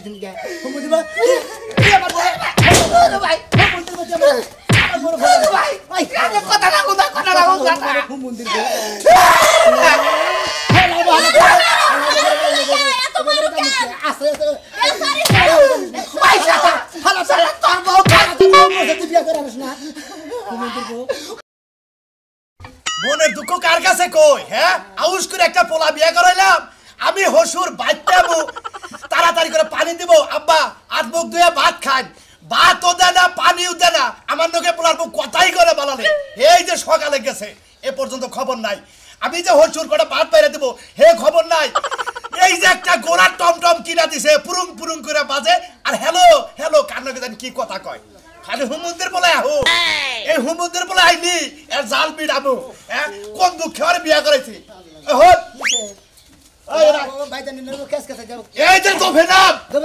দিছ নি কে হুমুন্দির ভাই আমার ভাই হুমুন্দির ভাই আমার বড় ভাই ভাই কথা না হুমুন্দির ভাই আছে পয়সা হালা সারা তোর বউ তুই বিয়ে করে আসিস না হুমুন্দির বউ মনের দুঃখ কার কাছে কই হ্যাঁ আউশ করে একটা পোলা বিয়ে করাইলাম আমি হসুর বাচ্চাবো তাড়াতাড়ি করে পানি দিব আব্বা হাত মুখ ধুয়ে ভাত খান ভাতও দেয় না পানিও দেয় না আমার লোকে পোলার বউ কথাই করে বলালে এই যে সকালে গেছে এ পর্যন্ত খবর নাই আমি যে হসুর করে ভাত বাইরে দেবো হে খবর নাই এই যে একটা গোড়া টমটম কিনা দিছে পুরুং পুরুং করে বাজে আর হ্যালো হ্যালো কার লোকে জানি কি কথা কয় খালি হুমুন্দের বলে আহো এই হুমুন্দের বলে আইনি এর জাল পিড়াবো হ্যাঁ কোন দুঃখে আর বিয়া করেছি এই যে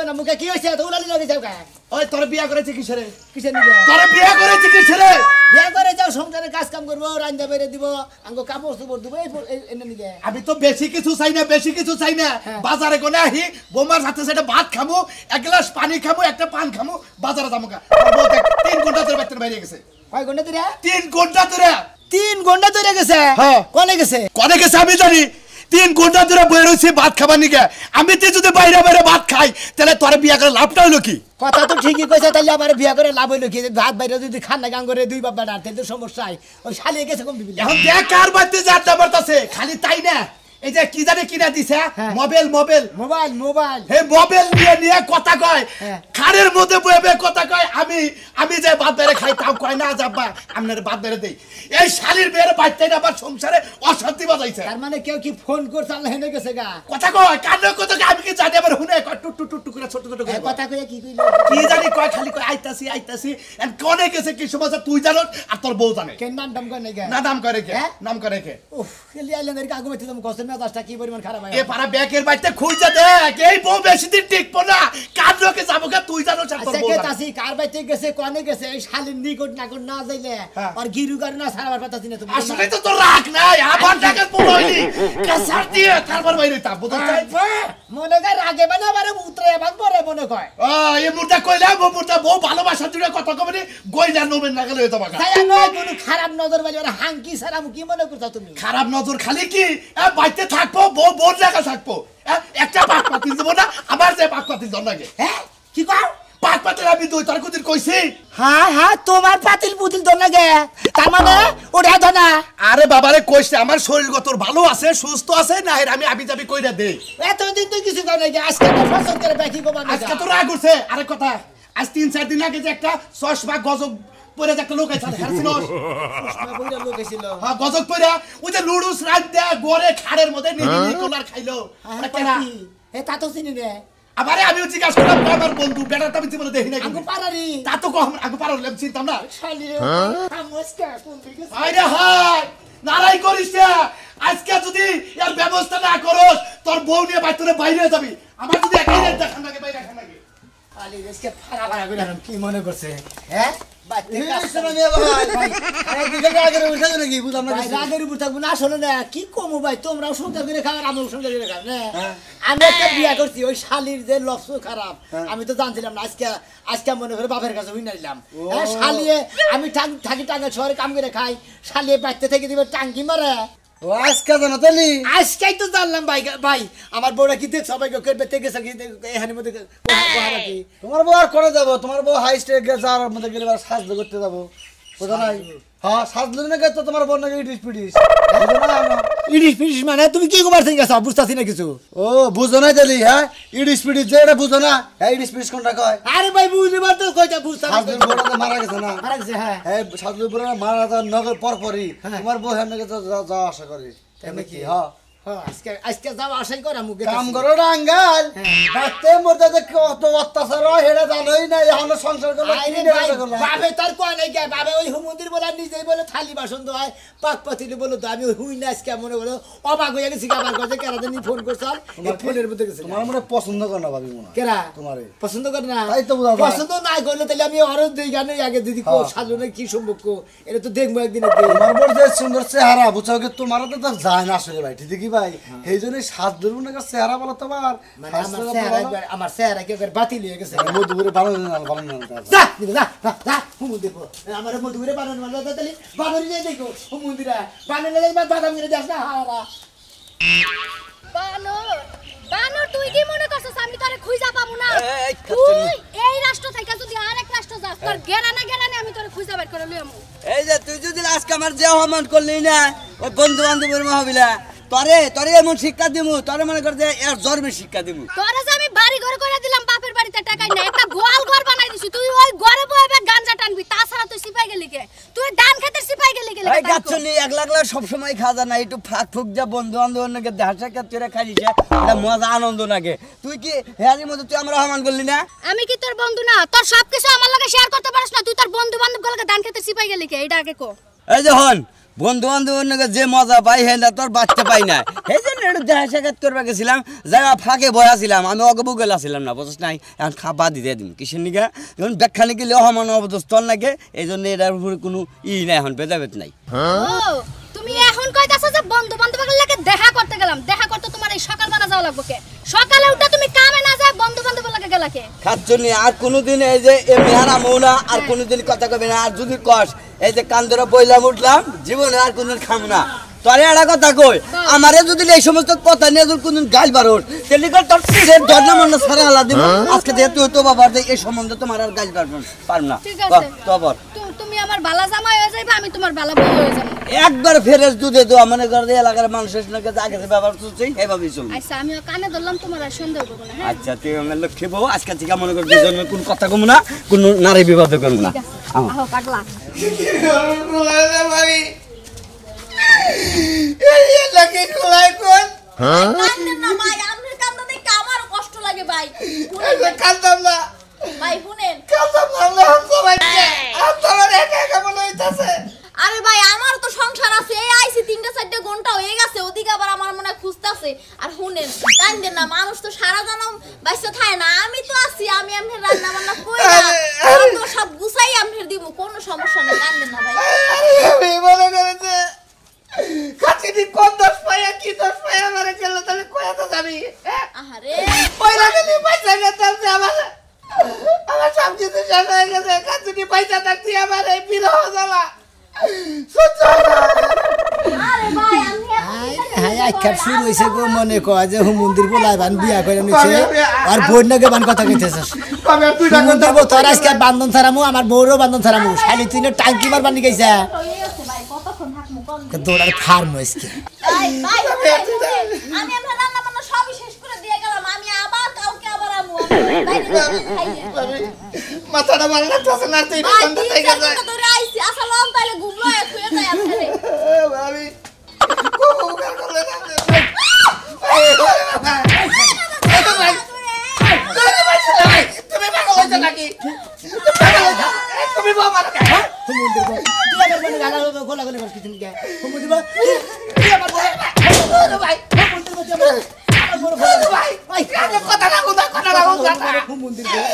না মুখে কি হয়েছে তো উলালি লাগে যাও গায় ওই তোর বিয়া করেছে কিসেরে কিসের নিবে তোর বিয়া করেছে কিসেরে বিয়া করে যাও সংসারে কাজ কাম করবো রান্না বাইরে দিব আঙ্গো কাপড় চোপড় দিব এই এনে নিবে আমি তো বেশি কিছু চাই না বাজারে গনে আহি বোমার সাথে সেটা ভাত খামু এক গ্লাস পানি খামু একটা পান খামু বাজারে যামু গা 3 ঘন্টা ধরে বাইরে বাইরে গেছে কয় ঘন্টা ধরে 3 ঘন্টা ধরে 3 ঘন্টা ধরে গেছে হ্যাঁ কোনে গেছে আমি জানি 3 ঘন্টা ধরে বই রইছি ভাত খাবার নিকে আমি তে যদি বাইরে বাইরে ভাত খাই তাহলে তোর বিয়া করে লাভটা হলো কি কথা তো ঠিকই কইছে তাহলে আমার বিয়া করে লাভ হইলো কি ভাত বাইরে যদি খান না গান করে দুই বাবা ডাতে তো সমস্যা ওই শালি গেছে কম বিবিল এখন দেখ কার বাড়িতে যাত্রা বাড়তাছে খালি তাই না এই যে কি জানে কিনা দিছে মোবাইল হে মোবাইল নিয়ে কথা কয় খাড়ের মধ্যে বইবে কথা কয় আমি যে ভাত বেড়ে খাই তাও কয় না যাবা আপনার ভাত বেড়ে দেই এই শালির বেড়ে বাড়তে না আবার সংসারে অশান্তি বাজাইছে তার মানে কেউ কি ফোন করছে আল্লাহ হেনে গেছে গা কথা কয় কান্ড কথা আমি কি জানি আবার হুনে কয় টুক টুক টুক করে ছোট ছোট করে কথা কয় কি কইলো কি জানি কয় খালি কয় আইতাছি এন্ড কোনে গেছে কি সময় তুই জানো আর তোর বউ জানে কেন নাম কয় না না নাম করে কে উফ খেলি আইলেন আগে মধ্যে তুমি কষ্ট মেজাজটা কি পরিমাণ খারাপ হয় এ পারা ব্যাকের বাইতে খুঁজে দেখ এই বউ বেশি দিন টিকবো না কার লোকে যাবো কে তুই জানো তোর বউ আচ্ছা কে তাসি কার বাইতে গেছে কোনে গেছে এই শালিন নিকট না যাইলে আর গিরু গার না সারাবার পাতাছি না তুমি আসলে তো তোর রাগ নাই আবার টাকা পড়াইলি কাসার দিয়ে তারপর বাইরে তা বুঝছ মনে কর আগে মানে আবার উতরে বান পরে মনে কয় এই মুরটা কইলা মুরটা বউ ভালোবাসা জুড়ে কথা কবনি গইলা নবেন না গেলে হইতো বাকা তাই নয় কোনো খারাপ নজর বাজি আর হাঙ্কি সারা কি মনে করছো তুমি খারাপ নজর খালি কি বাইতে থাকবো বউ বোর জায়গা থাকবো একটা পাক পাতিল দেবো না আবার যে পাক পাতিল দর লাগে হ্যাঁ কি কও পাক পাতিল আমি দুই তার কুদিন কইছি হ্যাঁ তোমার পাতিল পুতিল দর লাগে তার মানে ওটা তো না আরে বাবারে কইছে আমার শরীর গতর ভালো আছে সুস্থ আছে না আমি যাবি কইরা দেই এতদিন তো কিছু কই নাই আজকে তো ফসল করে বাকি কো মানে আজকে তো রাগ উঠছে আরে কথা আজ 3-4 দিন আগে যে একটা 6 ভাগ গজব পরে একটা লোক আছে হারছিল বইরা লোক ছিল হ্যাঁ গজব পরে ওই যে লুডুস রাত দে গরে খাড়ের মধ্যে নিনি কোলার খাইলো এ তা তো চিনি রে আবারে আমি জিজ্ঞাসা করলাম আমার বন্ধু বেটাটা আমি জীবনে দেখি না আগু পারারি তা তো কম আগু পারার লেম চিন্তাম না শালি নমস্কার কোন দিকে আইরে হাই নারাই করিস না আজকে যদি এর ব্যবস্থা না করস তোর বউ নিয়ে বাইরে যাবি আমার যদি একাই দেখান লাগে বাইরে দেখান লাগে আলি আজকে ফাড়া করে কি মনে করছে হ্যাঁ কি কমু ভাই তোমরাও সংসার করে খাও আমিও সংসার করে খাও আমি একটা বিয়া করছি ওই শালির যে লফস খারাপ আমি তো জানছিলাম না আজকে মনে করে বাপের কাছে হই নাইলাম শালিয়ে আমি থাকি টাঙ্গা শহরে কাম করে খাই শালিয়ে বাড়তে থেকে দিবে টাঙ্কি মারে ও আজকে জানো তালি আজকেই তো জানলাম ভাই আমার বউরা কি দেখ সবাইকে করবে থেকে এখানে মধ্যে তোমার বউ আর করে যাবো তোমার বউ হাই স্টেট যাওয়ার মধ্যে গেলে সাহায্য করতে যাবো বুঝো নাই হ্যাঁ সাজলো না তো তোমার বোন নাকি ইডিস পিডিস মানে তুমি কি কবার থেকে গেছো বুঝতাছি না কিছু ও বুঝো না তালি হ্যাঁ ইডিস পিডিস যে এটা বুঝো না হ্যাঁ ইডিস পিডিস কোনটা কয় আরে ভাই বুঝবার তো কইটা বুঝতাম সাজলুর বড় তো মারা গেছে না মারা গেছে হ্যাঁ হ্যাঁ সাজলুর বড় মারা যাওয়ার নগর পরপরই তোমার বউ হ্যাঁ নাকি যাওয়া আশা করি তেমনি কি হ্যাঁ আজকে যাও আশাই করা মুখে কাম করো রাঙ্গাল বাতে মরতে যে কত অত্যাচার হয় এটা জানোই না এখন সংসার করলে বাবে তার কয় নাই কে বাবে ওই হুমন্দির বলে নিজেই বলে থালি বাসন হয় পাক পাতিলে বলে তো আমি হুই না আজকে মনে বলে অবাক হয়ে গেছি আবার কথা কেরা জানি ফোন করছাল এই ফোনের মধ্যে গেছে তোমার মনে পছন্দ করে না ভাবি মনে কেরা তোমারে পছন্দ করে না তাই তো বুঝা পছন্দ না করলে তাহলে আমি আরো দুই গানে আগে দিদি কো সাজনে কি সম্পর্ক এটা তো দেখবো একদিন তোমার বড় যে সুন্দর চেহারা বুঝাও কি তোমার তো যায় না আসলে ভাই ঠিক কি ভাই এই জন্য সাত ধরুন না চেহারা বলো তোমার মানে আমার চেহারা কি করে বাতিল হয়ে গেছে মধুপুরে বানানো যা যা যা হুমুন্দির আমার মধুপুরে বানানো মানে তাহলে বানানি যাই দেখো হুমুন্দিরা বানালে বাদাম করে যাস না হারা বানর বানর তুই কি মনে করছিস আমি তোরে খুঁজা পাবো না তুই এই রাষ্ট্র থেকে যদি আরেক রাষ্ট্র যাস তোর গেরানে আমি তোরে খুঁজা বের করে লইমু এই যে তুই যদি আজকে আমার যে অপমান করলি না ওই বন্ধু বান্ধবের মহাবিলা তরে এমন শিক্ষা দিমু তরে মনে কর যে এর জন্মের শিক্ষা দিমু তোরে যে আমি বাড়ি ঘর করে দিলাম বাপের বাড়িতে টাকাই না একটা গোয়াল ঘর বানাই দিছি তুই ওই ঘরে বইবে গাঞ্জা টানবি তাছাড়া তুই সিপাই গেলি কে তুই ধান খেতে সিপাই গেলি কে এই গাছনি একলা একলা সব সময় খাওয়া যায় না একটু ফাঁক ফুক যা বন্ধু বান্ধবের নাকি দেখা কাছে খাইছে এটা মজা আনন্দ লাগে তুই কি হেয়ারির মধ্যে তুই আমার অপমান করলি না আমি কি তোর বন্ধু না তোর সবকিছু আমার লগে শেয়ার করতে পারিস না তুই তোর বন্ধু বান্ধব গুলোকে ধান খেতে সিপাই গেলি কে এটা আগে কো এই যে হন বন্ধু বান্ধবের নাকি যে মজা পাই হ্যাঁ তোর বাঁচতে পাই না এই জন্য একটু দেখা সাক্ষাৎ করবে গেছিলাম যারা ফাঁকে বয়া ছিলাম আমি অগবু গেলা ছিলাম না বুঝছ নাই এখন খাবা দিতে দিম কিসের নিকে যখন ব্যাখ্যা নিকে অহমান অবদস্তল নাকি এই জন্য এটার উপরে কোনো নাই এখন ভেদাভেদ নাই তুমি এখন কইতাছো যে বন্ধু বান্ধবের লাগে দেখা করতে গেলাম দেখা করতে তোমার এই সকালবেলা যাওয়া লাগবে কে সকালে উঠে তুমি কামে না যায় বন্ধু বান্ধবের লাগে গেলা কে খাচ্ছনি আর কোনোদিন এই যে এমনি হারামো না আর কোনোদিন কথা কবে না আর যদি কস এই যে কান ধরে বইলাম উঠলাম জীবনে আর কোনদিন খাম না তোরে একটা কথা কই আমারে যদি এই সমস্ত কথা নিয়ে যদি কোনদিন গাল বারোস তাহলে তোর তীরের ধর্ণা মন্না সারা আলা দিব আজকে দিয়ে তুই তো বাবার যে এই সম্বন্ধে তোমার আর গাল পারব না ঠিক আছে তোর তুমি আমার বালা জামাই হয়ে যাইবা আমি তোমার বালা বউ হয়ে যাব একবার ফেরেস দুধে তো মনে করে এলাকার মানুষের সঙ্গে আগে যে ব্যবহার চলছে এইভাবেই চলবে আচ্ছা আমিও কানে ধরলাম তোমার আর সন্দেহ করব না হ্যাঁ আচ্ছা তুই আমার লক্ষ্য বউ আজকে থেকে মনে কর দুজনে কোন কথা কম না কোন নারী বিবাদ করব না আহো পাগলা ভাই এই লাগে খোলাই কোন কান্দে না ভাই আমনের কান্দা দেখে আমার কষ্ট লাগে ভাই কান্দম না ভাই শুনেন কান্দম না সবাইকে আমার একা একা মনে হইতাছে আরে ভাই আমার তো সংসার আছে এই আইছি 3-4 ঘন্টা হয়ে গেছে ওদিকে আবার আমার মনে খুঁজতাছে আর শুনেন কান্দে না মানুষ তো সারা জনম বাইসা থাকে না আমি তো আছি আমি আমনের রান্না বান্না কইরা আমি তো সব গুছাই আমনের দিব কোনো সমস্যা নেই কান্দে না ভাই আমি মনে করেছে কাচিনি কোন দোষ পাইয়া কি দোষ পাইয়া আমারে গেল তাহলে কয়া তো যাবি আহারে পয়লা গেলি পয়সা গেছে আমার সব কিছু শেষ হয়ে গেছে কাচিনি পয়সা থাকতি আমার এই বিরহ জ্বালা সহ্য আরে ভাই আমি হ্যাঁ আখ্যাত শুরু হয়েছে গো মনে কয় যে হুমুন্দির বলায় বান বিয়া করে নিছে আর বোন নাকি বান কথা কইতেছিস হুমুন্দির বউ তোর আজকে বান্ধন ছাড়ামু আমার বউরও বান্ধন ছাড়ামু শালি তুই না টাঙ্কি মার বানি গেছে হয়ে গেছে ভাই কতক্ষণ থাকমু কোন দৌড়ার ফার্ম হয়েছে ভাই আমি আমরা রান্না বান্না সবই শেষ করে দিয়ে গেলাম আমি আবার কালকে আবার আমু মাথাটা ভালো লাগতেছে না তুই ভাই কোনটা থেকে যায় ধরে আইছি আসলে আমি তাইলে ঘুমলো শুয়ে যাই আপনি আমি খুব উপকার করলে না তুমি পাগল হইছো নাকি তুমি বাবা হুমুন্দির বউ তুই আমার বনে গালা গোলা গলে বল কিছু নিকে হুমুন্দির বউ তুই আমার বনে ভাই হুমুন্দির বউ আমার বড় ভাই ভাই কথা না হুমুন্দির বউ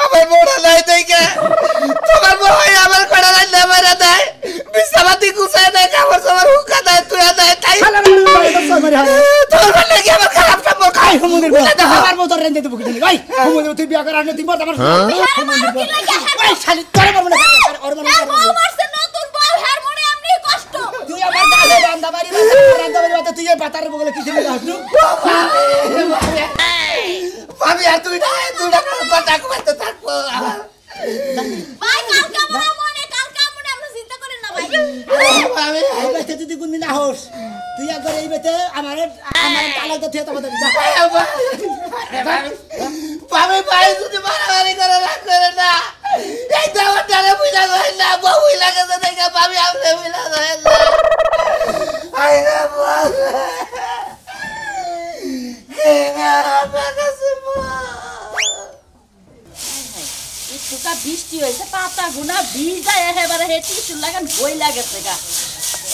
আমার বড় নাই দেখে তোমার বড় আমার কড়া রান্না মারা দেয় বিছানাতে গুছায় দেয় কাপড় সামার হুকা দেয় তুই দেয় তাই তোর বলে কি আমার খারাপ সম্পর্ক খাই হুমুন্দির বউ আমার বউ তোর রেন্দে দেব কিছু ভাই হুমুন্দির বউ তুই বিয়া করে আনলে তুই বল আমার হুমুন্দির বউ ভাই শালি তোর মনে ওর মনে বউ মারছে নতুন বউ হের মনে এমনি কষ্ট তুই আমার গালে রান্দাবাড়ি তুই এই পাতার বগলে কিছু নিয়ে আসলু ভাবি আর তুই না কথা কইতে থাকবো ভাই কালকে আমরা আমরা চিন্তা করেন না ভাই ভাবি এই বেতে তুই কোন দিন হোস তুই একবার এই বেতে আমার তালাক তো থিয়ে তোমাদের ভাবি ভাই যদি মারামারি করে রাখ করে না এই দাওয়াটারে বুঝা যায় না বউ লাগে তো দেখে ভাবি আপনি বুঝা যায় না আই না বল কে না বাগাসে একটুকা বৃষ্টি হয়েছে পাতা গুনা ভিজা একেবারে হেঁটি চুল লাগান বই লাগেছে গা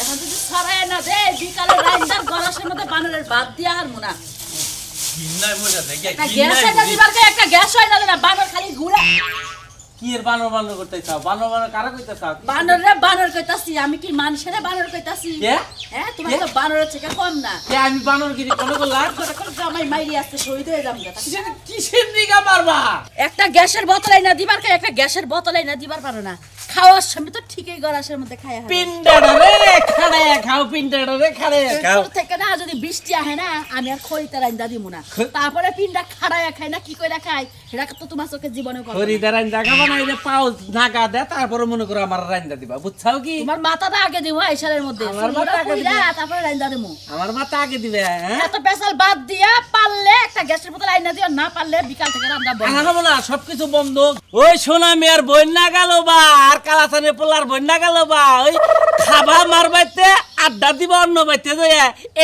এখন যদি ছড়ায় না দে বিকালে রান্নার গলাসের মধ্যে বানরের ভাত দিয়া আর মুনা ঘিন্নায় মজা দেয় একটা গ্যাস এটা দিবার কে একটা গ্যাস হয় না বানর খালি ঘুরে কি এর বানর বানর করতে চাও বানর কারা কইতে চাও বানর রে বানর কইতাছি আমি কি মানুষের বানর কইতাছি কে হ্যাঁ তোমার তো বানরের থেকে কম না কে আমি বানরগিরি কোন করলাম জামাই মাইরি আসতে শহীদ হয়ে যাম কিসের দিকে পারবা একটা গ্যাসের বোতল আইনা দিবার কে একটা গ্যাসের বোতল আইনা দিবার পারো না খাওয়ার সময় তো ঠিকই গলাশের মধ্যে খায়া পিন্ডাটা রে খাড়ায়া খাও পিন্ডাটা রে খাড়ায়া খাও থেকে না যদি বৃষ্টি আহে না আমি আর খড়িতে রাইন্দা দিব না তারপরে পিন্ডা খাড়ায়া খাই না কি কইরা খাই সেটা তো তোমার চোখে জীবনে করো হরিদার রান্দা খাবা না এই পাও ঢাকা দে তারপরে মনে করো আমার রান্দা দিবা বুঝছাও কি তোমার মাথাটা আগে দিব আইসারের মধ্যে আমার মাথা আগে দিবা তারপরে রাইন্দা দেবো আমার মাথা আগে দিবে হ্যাঁ এত পেশাল বাদ দিয়া পারলে একটা গ্যাসের বোতল আইনা দিও না পারলে বিকাল থেকে রান্না বন্ধ আনাবো না সবকিছু বন্ধ ওই সোনা মেয়ের বন্যা গেল বা আর কালাসানে পোলার বন্যা গেল বা ওই খাবা মারবাইতে আড্ডা দিবা অন্য বাইতে যায়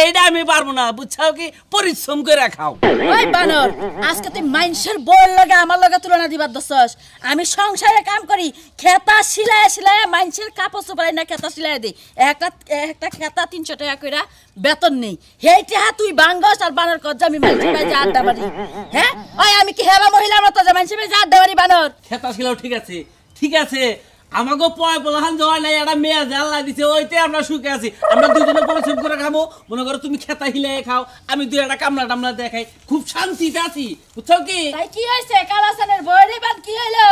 এইটা আমি পারবো না বুঝছাও কি পরিশ্রম করে খাও ওই বানর আজকে তুই মাইনসের বউর লগে আমার লগে তুলনা দিবার দছস আমি সংসারে কাম করি খেতা সিলায় সিলায় মাইনসের কাপড় চোপড়াই না খেতা সিলায় দেই একটা খেতা 300 টাকা কইরা বেতন নেই হেইটা তুই বাঙ্গস আর বানর কর আমি মাইনসের বাড়ি আড্ডা মারি হ্যাঁ ওই আমি কি হেবা মহিলার মতো যে মাইনসের বাড়ি আড্ডা মারি বানর খেতা ছিল ঠিক আছে আমাকে পয় পোলাহান যাওয়া নাই একটা মেয়ে জাল্লা দিছে ওইতে আমরা সুখে আছি আমরা দুজনে পরিশ্রম করে খাবো মনে করো তুমি খেতা হিলাই খাও আমি দুই একটা কামলা টামলা দেখাই খুব শান্তিতে আছি বুঝছো কি তাই কি হইছে কালাসানের বইরে বান কি হইলো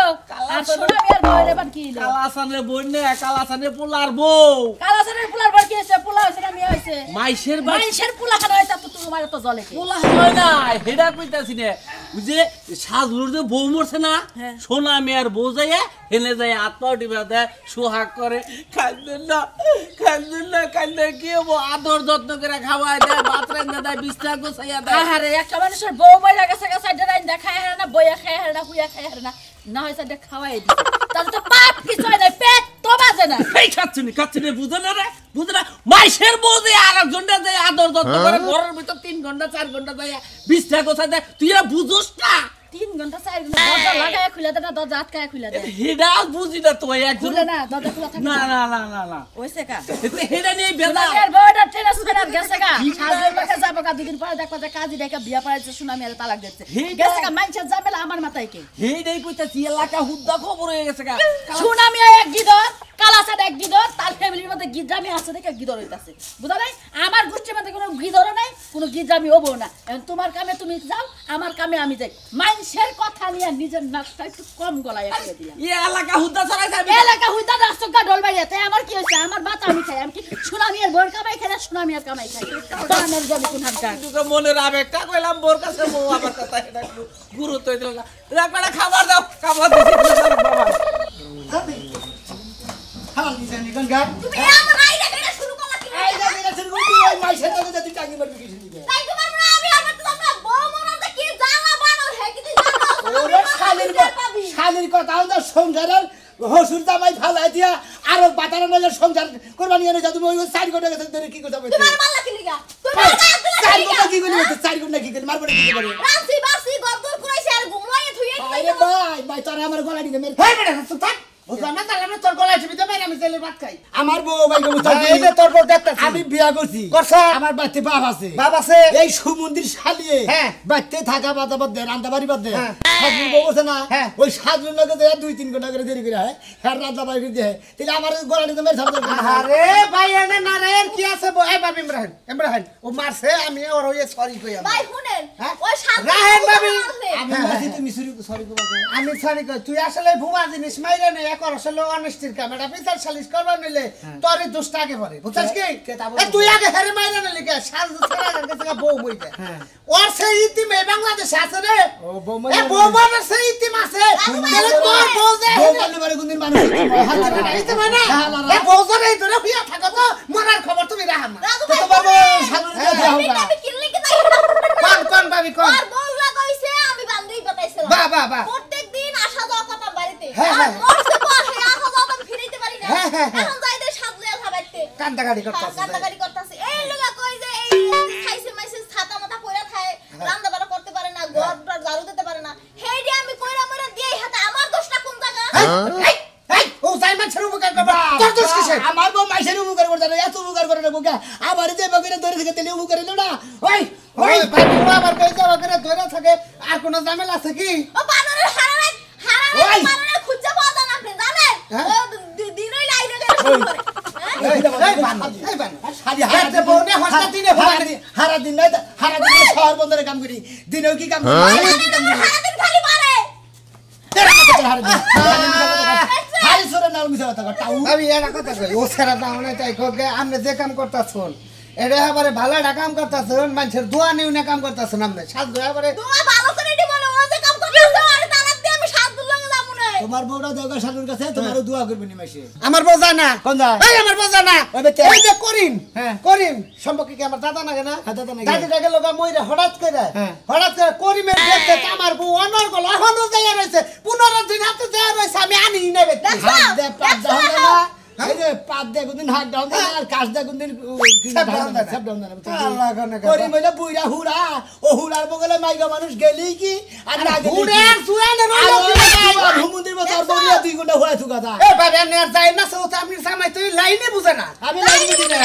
আর সোনামিয়ার বইরে বান কি হইলো কালাসানের বই না কালাসানের পোলার বউ কালাসানের পোলার বই কি হইছে পোলা হইছে না মেয়ে হইছে মাইশের পোলা খানা হইতা তো তোমার তো জলে কি পোলা হয় না হেডা কইতাছি না বুঝে সাজলুর যে বউ মরছে না সোনা মেয়ের বউ যায় হেনে যায় আত্মা উঠিবে দেয় সোহাগ করে কান্দে কি হবো আদর যত্ন করে খাওয়ায় দেয় ভাত রান্না দেয় বিছনা গোছাইয়া দেয় আহারে একটা মানুষের বউ বইরা গেছে সাইডে রাইন দেখায় হারে না বইয়া খায় হারে না হুইয়া খায় হারে না না হয় সাইডে খাওয়াই দিছে তাহলে তো পাপ কিছু হয় না পেট তো বাজে না এই খাচ্ছনি বুঝো না রে বুঝো না মাইশের বউ যে আরেকজনটা যায় আদর যত্ন করে ঘরের ভিতর 3 ঘন্টা 4 ঘন্টা যায় বিছনা গোছায় দেয় তুই আর বুঝোস না 3 ঘন্টা 4 ঘন্টা দরজা লাগায় খুলে দে না দরজা আটকায় খুলে দে হেডা বুঝি না তুই একজন খুলে না দরজা খোলা থাকে না ওইছে কা হেডা নিয়ে বেদা আর বড়টা ট্রেনাস করে গেছে কা সাজের লোকে যাবো কা দুদিন পরে দেখো যে কাজী দেখে বিয়া পড়াইছে সুনামি আর তালাক দিচ্ছে গেছে কা মাইনছে যাবেলা আমার মাথায় কে হেডাই কইতাছি এলাকা হুদ্দা খবর হয়ে গেছে কা সুনামি এক গিদর কালাসাদ এক গিদর তার ফ্যামিলির মধ্যে গিদ্রামি আছে দেখে গিদর হইতাছে বুঝা নাই আমার গোষ্ঠীর মধ্যে কোনো গিদর নাই কোনো গিদ্রামি হবো না এখন তোমার কামে তুমি যাও আমার কামে আমি যাই মাইনসের কথা নিয়ে নিজের নাকটা একটু কম গলায় করে দিলাম এই এলাকা হুদ্দা ছড়াই যাবে এলাকা হুইতা রাস্তা ঢলবাইয়া তাই আমার কি হইছে আমার ভাত আমি খাই আমি কি সুনামি আর বোর কামাই খাই না সুনামি আর কামাই খাই আমার জমি কোন হাত তুই মনের আবেগটা কইলাম বোর কাছে বউ আমার কথা এটা গুরুত্ব দিল না রাখড়া খাবার দাও খাবার দিছি বাবা হাল দিছেন গঙ্গা তুমি এমন আইডা করে শুরু করলা কি এই যে এটা শুরু করতে ওই মাইশের লগে যদি টাকি মারবি কিছু দিবে তাই তোমার মনে আমি আমার তো আমরা বউ মনে যে কি জানা বানর হে কি তুই জানো ওরে শালির কথা তো সংসারের হসুর জামাই ফালাই দিয়া আরো বাতারে নলে সংসার করবা নিয়ে যা তুমি ওই 4 ঘন্টা গেছে ধরে কি কথা বলছিস তোমার মাল্লা কি লিগা তুমি 4 ঘন্টা কি করি 4 ঘন্টা কি করি মারবো কি করে রাসি বাসি গদর করাইছে আর ঘুমলাইয়ে থুইয়ে আরে ভাই তোরা আমার গলা দিকে মেরে হেই বেটা হাসু থাক বুঝলাম না তাহলে তোর গলায় টিপি তো বাইরে আমি তেলের ভাত খাই আমার বউ ভাই এই যে তোর বউ দেখতাছি আমি বিয়া করছি করছ আমার বাড়িতে বাপ আছে বাপ আছে এই সুমন্দির শালিয়ে হ্যাঁ। বাড়িতে থাকা বাদা বাদ দেয় রান্না বাড়ি বাদ দেয় সাজুর বউ আছে না হ্যাঁ। ওই সাজুর লগে দেয় 2-3 ঘন্টা করে দেরি করে হয় হ্যাঁ রান্না বাড়ি দেয় তাহলে আমার গলা দিকে মেরে ছাড়তে আরে ভাই এনে নারায়ণ কি আছে এই বাবি ইমরান ও মারছে আমি ওর হইয়ে সরি কই আমি ভাই শুনেন হ্যাঁ? ওই সাত রাহেন ভাবি। আমি মাসি তুমি সরি করবা আমি সরি কই তুই আসলে ভুয়া জিনিস মাইরে নে এক আসলে অনেস্টির কাম এটা বিচার সালিশ করবা নিলে তোরই দোষটা আগে পড়ে বুঝছস কি তুই আগে হেরে মাইরে নে লিখে সাজ ছাড়া কাছে বউ বইতে ওর সেই ইতিম এই বাংলাদেশে আছে রে ও বউ এ বউ মানে সেই ইতিম আছে তাহলে তোর বউ যে বউ বললে বারে কোনদিন মানুষ হাতে হাতে ইতিম মানে এ বউ যে এই ধরে হইয়া থাকো তো মরার খবর তুমি রাখা না রাজু তো ভাই বাবু সাজুর কাছে হোগা আমি কিনলে কি তাই কোন ভাবি কোন আর বউ লাগাইছে আমি বান্ধবী বাতাইছিলাম বাহ প্রত্যেকদিন আসা যাওয়া কথা বাড়িতে হ্যাঁ, আর হ্যাঁ। মরছে পর হে আসা যাওয়া আমি ফিরাইতে পারি না হ্যাঁ, হ্যাঁ, হ্যাঁ। এখন যাইতে সাজলে খাবাইতে কান্দাগাড়ি করতাছে কান্দাকারি করতেছে এই লগা কই যে এই খাইছে মাইছে ছাতা মাথা পয়রা খায় রান্না বাড়া করতে পারে না ঘর ঝাড়ু দিতে পারে না হেডি আমি কইরা মরে দিয়ে হাতে আমার দোষটা কোন জায়গা এই এই ও যাই মাছের উপকার করবা তোর দোষ কিসে আমার বউ মাইশের উপকার করতে না এত উপকার করে না বুকা আবার যে বগিরে ধরে থেকে তেলে উপকার হলো না ওই ওই ভাবি ও আবার কই যাওয়া করে ধরে থাকে আর কোনো ঝামেলা আছে কি ও বানরের হারারে বানরের খুঁজে পাওয়া যায় না আপনি জানেন ও দিনই লাইনে গেলে শুরু করে এই বান শালি হাতে বউনে হস্তা দিনে হারা দিন নাই হারা দিন শহর বন্দরে কাম করি দিনেও কি কাম করি সারাদিন খালি মারে হারি সরে নাও মিছা কথা কর টাউ আমি একটা কথা কই ও সারা দাও না তাই কোকে আপনি যে কাম করতাছুন এটা এবারে ভালো একটা কাম করতাছুন মানুষের দোয়া নিউ না কাম করতাছুন আপনি সাত দোয়া এবারে তোমার ভালো করে দি বলো ও যে কাম করতেছে আরে তালাক দিয়ে আমি সাত দিন লাগে যাবো না তোমার বউটা দেওগা শালুর কাছে তোমারও দোয়া করবে নি মাসে আমার বউ যায় না কোন যায়? এই আমার বউ যায় না ওই বেতে। এই যে করিম হ্যাঁ। করিম সম্পর্কে কি আমার দাদা নাগে না হ্যাঁ, দাদা নাগে। দাদিটাকে লগা মইরা হঠাৎ করে হ্যাঁ। করিমের দেখতে আমার বউ অনর্গল এখনো যায় রয়েছে 15 দিন হাতে যায় রয়েছে আমি আনি না বেটি হাত দে পাত দাও না এই যে পাত দে কোনদিন হাত দাও না আর কাজ দে কোনদিন সব down দেয় না। সব ডাউন না আল্লাহ গনে গনে। করি মইলা বুইরা হুড়া ও হুড়ার বগলে মাইগা মানুষ গেলি কি আর না গেলি হুড়ার সুয়ানে রইলো ভূমন্দির মতো আর বলিয়া 2 ঘন্টা হয়ে থুকা দা এ বাবা নেয়ার যায় না সো আপনি সামাই তুই লাইনে বুঝে না আমি লাগি দিই না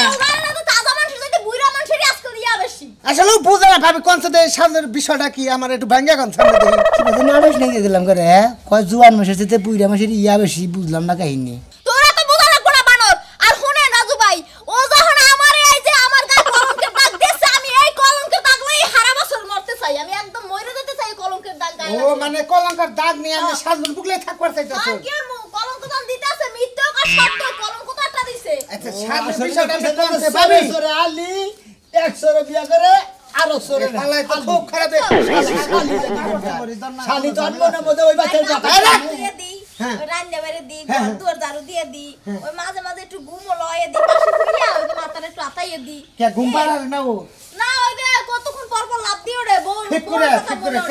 না তো তাজা মানুষের চাইতে বুইরা মানুষেরই আজকাল ইয়া বেশি আসলে বুঝে না ভাবি কোন সাথে সামনের বিষয়টা কি আমার একটু ভাঙ্গা কোন সামনে দেখি সেটা নাড়স নিয়ে গেলাম করে কয় জুয়ান মাসের সাথে বুইরা মাসের ইয়া বেশি বুঝলাম না কাহিনী তোরা তো বোঝা লাগবো না বানর আর শুনেন রাজু ভাই ও যখন আমার এই যে আমার গায়ে কলঙ্কের দাগ দিয়েছে আমি এই কলঙ্কের দাগ লই সারা বছর মরতে চাই আমি একদম মরে যেতে চাই কলঙ্কের দাগ গায়ে ও মানে কলঙ্কার দাগ নিয়ে আমি সাজুন বুকলে থাকবার চাইতাছো কি কলঙ্ক দান দিতেছে মিথ্যা আর সত্য কলঙ্ক তো একটা দিছে আচ্ছা সাজুন বিষয়টা আমি কোনছে ভাবি সরে আলি 100 রে বিয়া করে আর 100 রে আল্লাহ তো খুব খারাপ শালি তো মনে মধ্যে ওই বাচ্চার কথা দিয়ে দি ওই রান্না বাইরে দি দুয়ার দারু দিয়ে দি ওই মাঝে মাঝে একটু ঘুমো লয়ে দি পাশে শুইয়া ওই যে মাথাটা একটু আতাইয়ে দি কে ঘুম পাড়ার না ও না ওই যে কতক্ষণ পর পর লাভ দিয়ে ওরে বউ ঠিক করে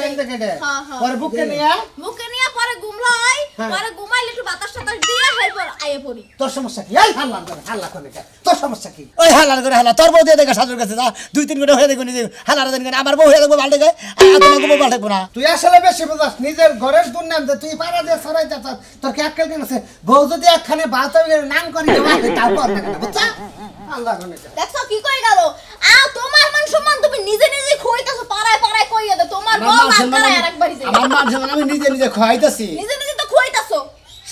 কেন দেখে দে হ্যাঁ হ্যাঁ পরে বুকে নিয়া মুখে নিয়ে পরে ঘুমলাই পরে ঘুমাইলে একটু বাতাস টাতাস দিয়ে হেরপর আইয়ে পড়ি তোর সমস্যা কি এই হাল্লা করে তোর সমস্যা কি ওই হালার করে হালা তোর বউ দিয়ে দেখা সাজুর কাছে যা 2-3 ঘন্টা হয়ে দেখো নিজে হালার দেন আমার বউ হয়ে দেখবো পাল্টে যায় আর তোমাকে বউ পাল্টাবো না তুই আসলে বেশি বুঝাস নিজের ঘরের দুর্নাম দে তুই পাড়া দিয়ে সরাই যাচ্ছ তোর কি আক্কেল কেন আছে বউ যদি একখানে ভাত হয়ে নাম করি দেওয়া তাও কর না কেন বুঝছা আল্লাহ গনে দেখছো কি কই গেল তোমার মান সম্মান তুমি নিজে নিজে খইতাছো পাড়ায় পাড়ায় কইয়া দে তোমার বউ আকারে আরেকবার যায় আমার মান সম্মান আমি নিজে নিজে খাইতাছি নিজে নিজে তো খইতাছো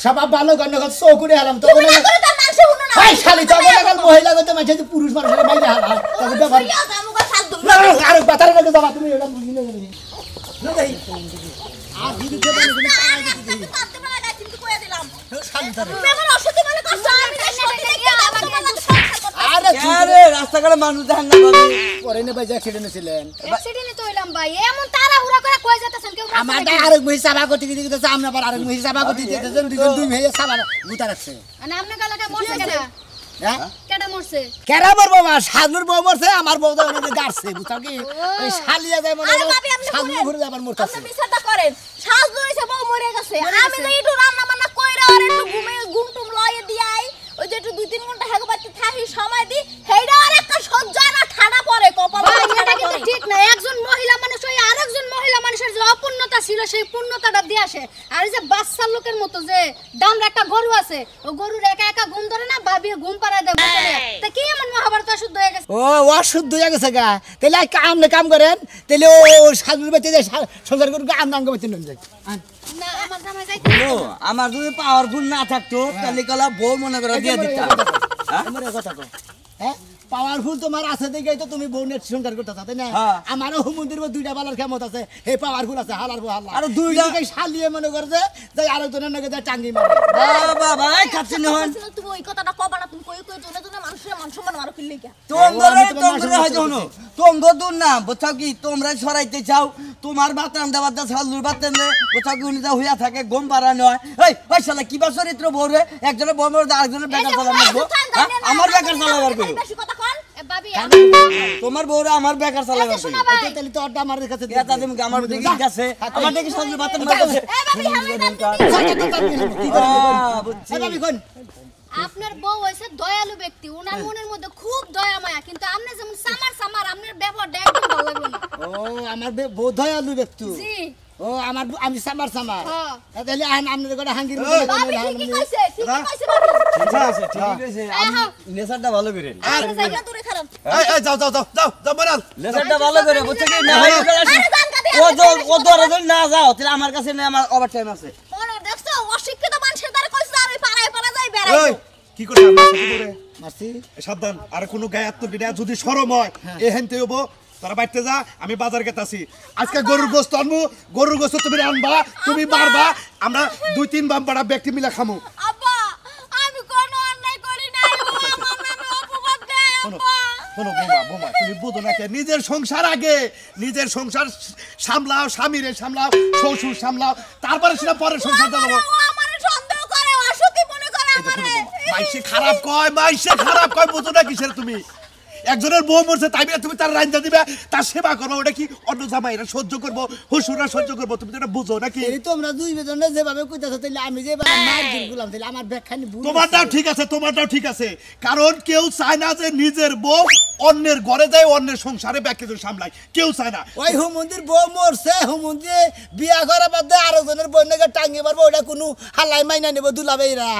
সব ভালো গন্ড কত চৌকুরে হালাম তো তুমি না করে তার মানুষে হুনো না এই শালি তো গেল মহিলা গতে মাঝে পুরুষ মানুষের বাইরে হালা তবে ব্যাপার কইয়া দে আমাকে সাথ দম না আর বাতার লাগে যাবা তুমি এটা বুঝি না না দেই আর দিদি কে বলে পারতে পারা না কিন্তু কইয়া দিলাম শালি ধরে তুমি আমার অসতি মনে করছো আমি যে সত্যি দেখি আমাকে সংসার করতে আরে আরে রাস্তাঘাটে মানুষ দেখেন না ভাবি পরে না ভাই অ্যাক্সিডেন্ট ছিলেন অ্যাক্সিডেন্টে তো হইলাম ভাই এমন তাড়াহুড়া করে কই যাইতাছেন কেউ আমার দা আরেক মহিষ সাবা করতে দিতেছে আমরা আবার আরেক মহিষ সাবা করতে দিতেছে দুই মহিষ সাবা গুতা রাখছে মানে আপনি গলাটা মরছে কেডা হ্যাঁ কেডা মরছে কেরা মরবো মা সাজুর বউ মরছে আমার বউ তো অনেক গাড়ছে বুঝছো কি ওই শালিয়া যায় মনে আরে ভাবি আপনি সাজুর ঘুরে যাবার মরতাছে আপনি বিচারটা করেন সাজ ধরেছে বউ মরে গেছে আমি তো একটু রান্না বান্না কইরা আর একটু ঘুম টুম লয়ে দিয়াই ওই যে একটু 2-3 ঘন্টা হেগো বাড়তে থাকি সময় দি হেইডা আর একটা সহ্য না ঠাডা পড়ে কপাল ভাই এটা কিন্তু ঠিক না একজন মহিলা মানুষ ওই আরেকজন মহিলা মানুষের যে অপূর্ণতা ছিল সেই পূর্ণতাটা দিয়ে আসে আর এই যে বাচ্চার লোকের মতো যে দামরা একটা গরু আছে ও গরুর একা একা ঘুম ধরে না ভাবিয়ে ঘুম পাড়ায় দেয় বোতলে তা কি এমন মহাভারত অশুদ্ধ হয়ে গেছে ও অশুদ্ধ হয়ে গেছে গা তাহলে এক কাম করেন তাহলে ও সাজুর বেঁচে যায় সংসার করে আঙ্গ বেঁচে নিয়ে যায় না আমার জামাই যাইতে ও, আমার যদি পাওয়ারফুল না থাকতো তাহলে কলা বউ মনে করে দিয়ে দিতাম আমার কথা কো হ্যাঁ পাওয়ারফুল তোমার আছে দেখেই তো তুমি বউ নেট সংসার করতেছ তাই না হ্যাঁ। আমারও হুমুন্দির দুইটা বালার ক্ষমতা আছে হে পাওয়ারফুল আছে হালার বউ হালা আরে দুইটা শালিয়ে মনে করে যে আরেকজনের নাকি যায় টাঙ্গি মারে বাবা খাচ্ছি নহন তুমি ওই কথাটা কবা না তুমি কই কই জনে জনে মানুষের মান সম্মান মারো কিল্লে কি তোমরা হয়তো হনো তোমরা দূর না বুঝছো কি তোমরা সরাইতে চাও তোমার বাতান দেওয়ার দা সালুর বাতান দে বুঝছো কি উনি যা হইয়া থাকে গম পারা নয় ওই শালা কি বা চরিত্র বউরে একজনের বউ মরে আরেকজনের বেকার চালা মারবো আমার বেকার চালা মারবো বেশি কথা কন এ ভাবি তোমার বউরে আমার বেকার চালা মারবো শোনা ভাই তাহলে তো অর্ডার আমার কাছে এটা তুমি আমার দিকে গেছে আমার দিকে সালুর বাতান মারছে এ ভাবি বুঝছি আমি কোন আপনার বউ হইছে দয়ালু ব্যক্তি ওনার মনের মধ্যে খুব দয়া মায়া কিন্তু আপনি যেমন সামার আপনার ব্যবহারটা একদম ভালো লাগলো না ও আমার বোধ হয় আলু ব্যক্তি জি ও আমার আমি সামার হ্যাঁ। তাহলে আপনাদের করে হাঙ্গির ভাবি ঠিকই কইছে ভাবি ঠিক আছে ঠিক আছে নেশাটা ভালো করে আর জায়গা দূরে খারাপ এই যাও যাও যাও যাও যাও মারাল লেসারটা ভালো করে বুঝছো কি না আরে ও ধরে যদি না যাও তাহলে আমার কাছে নেই, আমার ওভার টাইম আছে। মনে দেখছো অশিক্ষিত মানুষের দ্বারা কইছে আর ওই পাড়ায় পাড়া যাই এই বেড়াই কি করছ আমার সাথে করে মারছি সাবধান আর কোনো গায়ে হাত তুলবি না যদি শরম হয় এ হেনতে হবো তারা বাইতে যা আমি বাজার গেতাছি আজকে গরুর গোশত আনবো গরুর গোশত তুমি আনবা তুমি মারবা আমরা 2-3 বাম্পাড়া ব্যক্তি মিলে খামু আব্বা আমি কোনো অন্যায় করি নাই ও আমার নামে অপবাদ দেয় শোনো আব্বা শোনো বোমা তুমি বুঝো না কে নিজের সংসার আগে নিজের সংসার সামলাও স্বামীরে সামলাও শ্বশুর সামলাও তারপরে সেটা পরের সংসার চালাবো ও আমারে সন্দেহ করে অসতী মনে করে এই যে শোনো আমারে বোমা, মাইসে খারাপ কয় বুঝো না কিসের তুমি একজনের বউ মরছে তাই বলে তুমি তার রান্না দিবে তার সেবা করবো ওটা কি অন্য জামাইরা সহ্য করবো শ্বশুররা সহ্য করবো তুমি তো এটা বুঝো নাকি এই তোমরা দুই বেজনে যেভাবে কইতাছো তাইলে আমি যেভাবে মারধর করলাম তাইলে আমার ব্যাখ্যানি ভুল তোমারটাও ঠিক আছে কারণ কেউ চায় না যে নিজের বউ অন্যের ঘরে যায় অন্যের সংসারে ব্যাখ্যা সামলায় কেউ চায় না ওই হুমন্দির বউ মরছে হুমন্দি বিয়া করা বাদ দিয়ে আরো জনের বন্যাকে টাঙ্গি মারবো ওটা কোনো হালাই মাইনা নেবো দুলাবেইরা